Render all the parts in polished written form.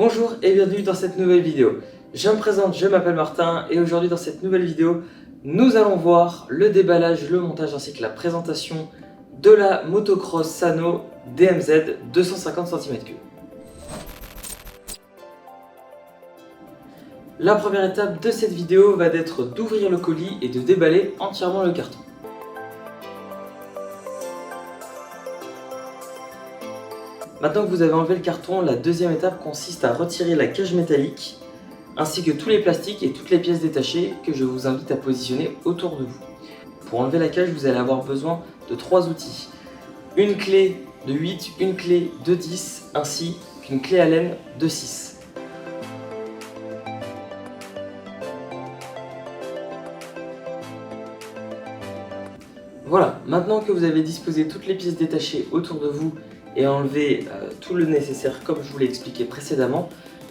Bonjour et bienvenue dans cette nouvelle vidéo. Je me présente, je m'appelle Martin et aujourd'hui dans cette nouvelle vidéo, nous allons voir le déballage, le montage ainsi que la présentation de la motocross Sano DMZ 250 cm3. La première étape de cette vidéo va être d'ouvrir le colis et de déballer entièrement le carton. Maintenant que vous avez enlevé le carton, la deuxième étape consiste à retirer la cage métallique ainsi que tous les plastiques et toutes les pièces détachées que je vous invite à positionner autour de vous. Pour enlever la cage, vous allez avoir besoin de 3 outils. Une clé de 8, une clé de 10 ainsi qu'une clé Allen de 6. Voilà, maintenant que vous avez disposé toutes les pièces détachées autour de vous et enlevé tout le nécessaire comme je vous l'ai expliqué précédemment,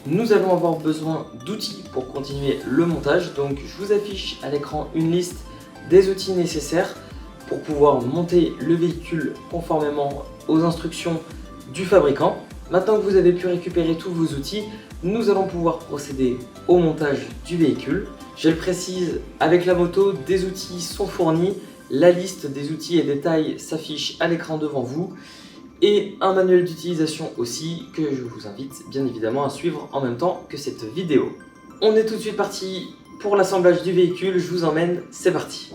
nous allons avoir besoin d'outils pour continuer le montage. Donc je vous affiche à l'écran une liste des outils nécessaires pour pouvoir monter le véhicule conformément aux instructions du fabricant. Maintenant que vous avez pu récupérer tous vos outils, nous allons pouvoir procéder au montage du véhicule. Je le précise, avec la moto, des outils sont fournis. La liste des outils et des tailles s'affiche à l'écran devant vous et un manuel d'utilisation aussi que je vous invite bien évidemment à suivre en même temps que cette vidéo. On est tout de suite parti pour l'assemblage du véhicule, je vous emmène, c'est parti.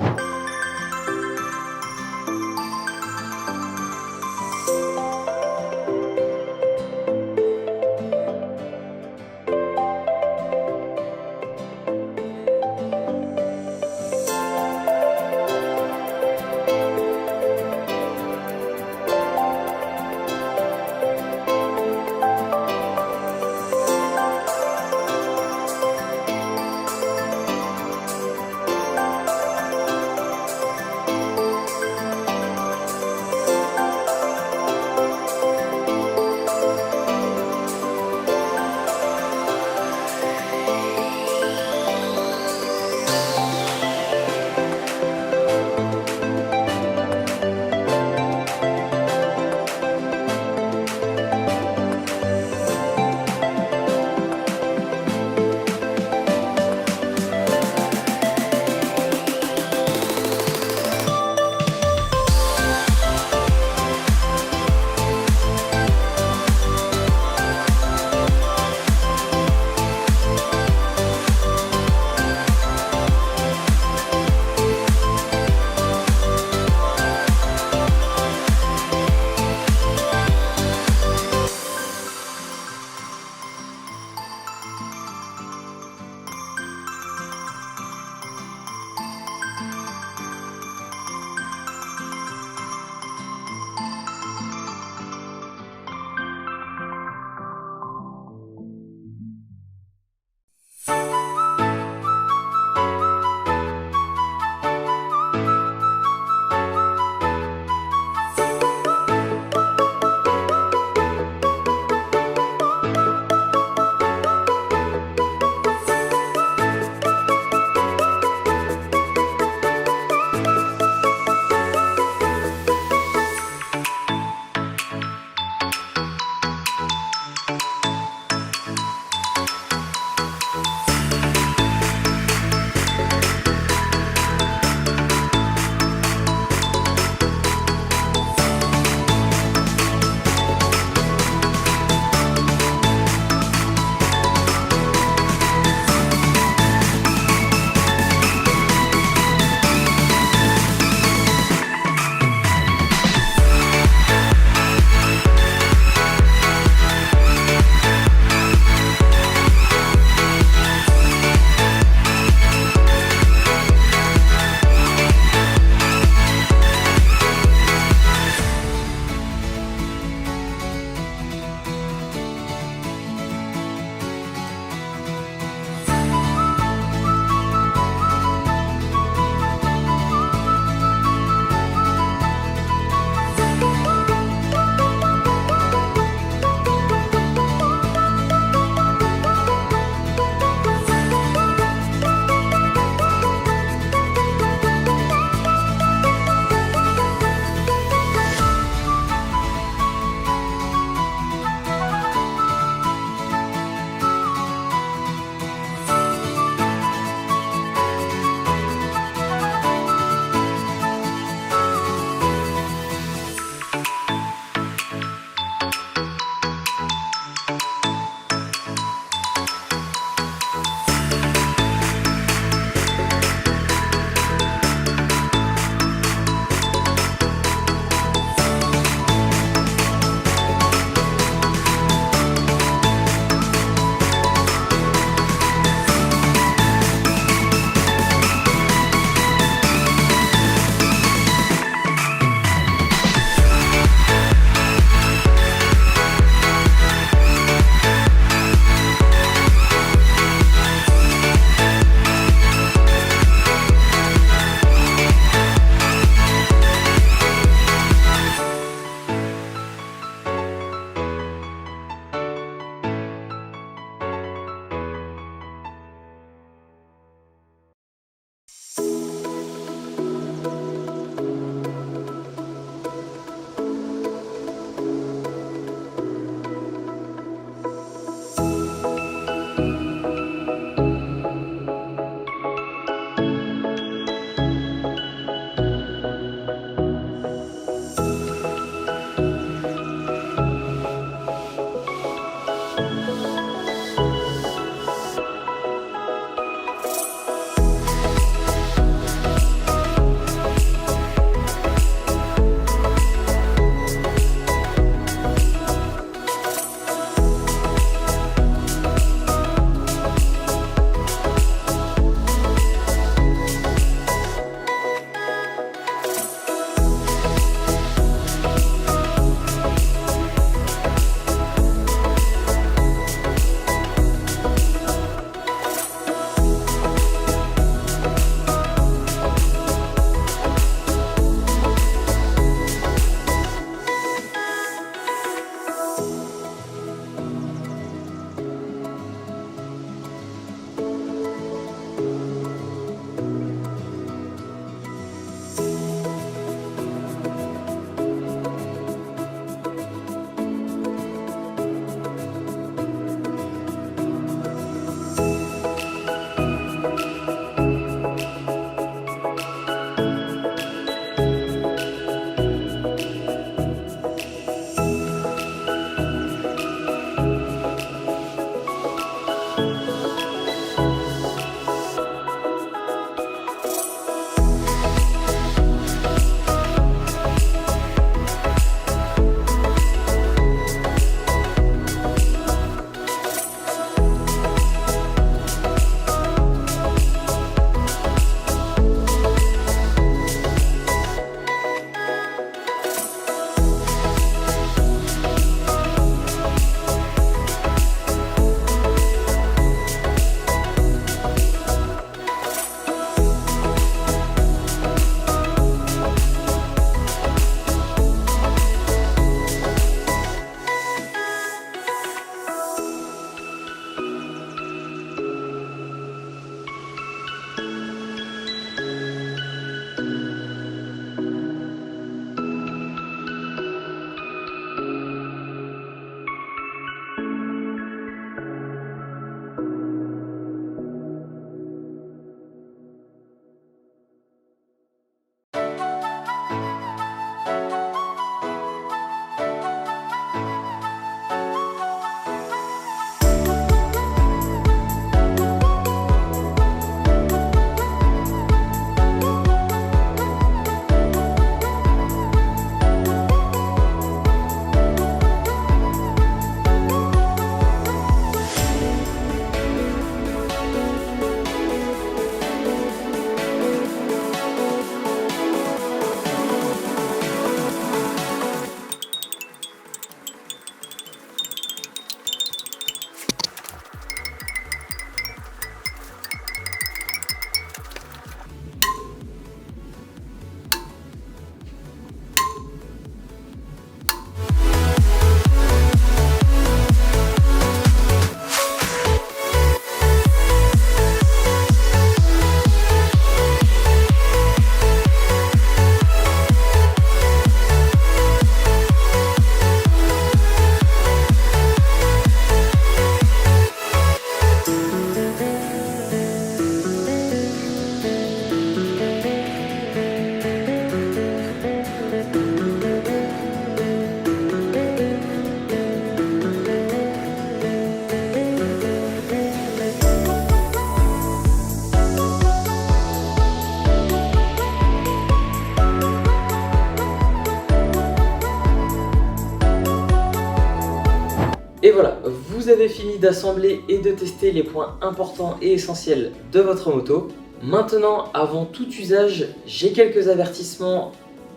avez fini d'assembler et de tester les points importants et essentiels de votre moto, maintenant, avant tout usage, j'ai quelques avertissements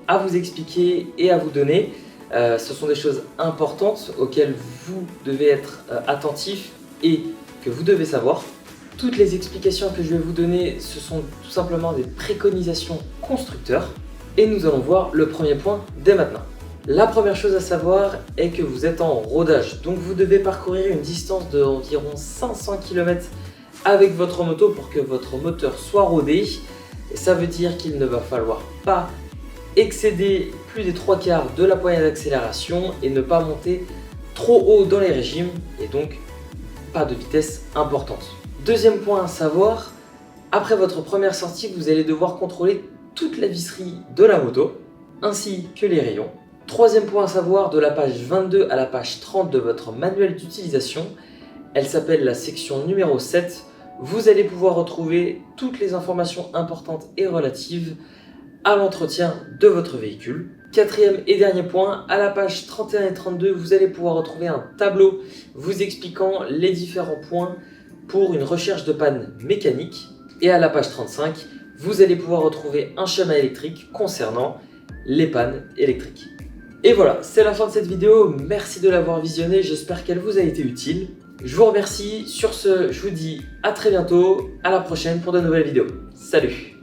à vous expliquer et à vous donner. Ce sont des choses importantes auxquelles vous devez être attentif et que vous devez savoir. Toutes les explications que je vais vous donner, ce sont tout simplement des préconisations constructeurs. Et nous allons voir le premier point dès maintenant. La première chose à savoir est que vous êtes en rodage, donc vous devez parcourir une distance d'environ 500 km avec votre moto pour que votre moteur soit rodé. Et ça veut dire qu'il ne va falloir pas excéder plus des 3/4 de la poignée d'accélération et ne pas monter trop haut dans les régimes et donc pas de vitesse importante. Deuxième point à savoir, après votre première sortie, vous allez devoir contrôler toute la visserie de la moto ainsi que les rayons. Troisième point à savoir, de la page 22 à la page 30 de votre manuel d'utilisation, elle s'appelle la section numéro 7. Vous allez pouvoir retrouver toutes les informations importantes et relatives à l'entretien de votre véhicule. Quatrième et dernier point, à la page 31 et 32, vous allez pouvoir retrouver un tableau vous expliquant les différents points pour une recherche de panne mécanique. Et à la page 35, vous allez pouvoir retrouver un schéma électrique concernant les pannes électriques. Et voilà, c'est la fin de cette vidéo. Merci de l'avoir visionnée, j'espère qu'elle vous a été utile. Je vous remercie. Sur ce, je vous dis à très bientôt, à la prochaine pour de nouvelles vidéos. Salut!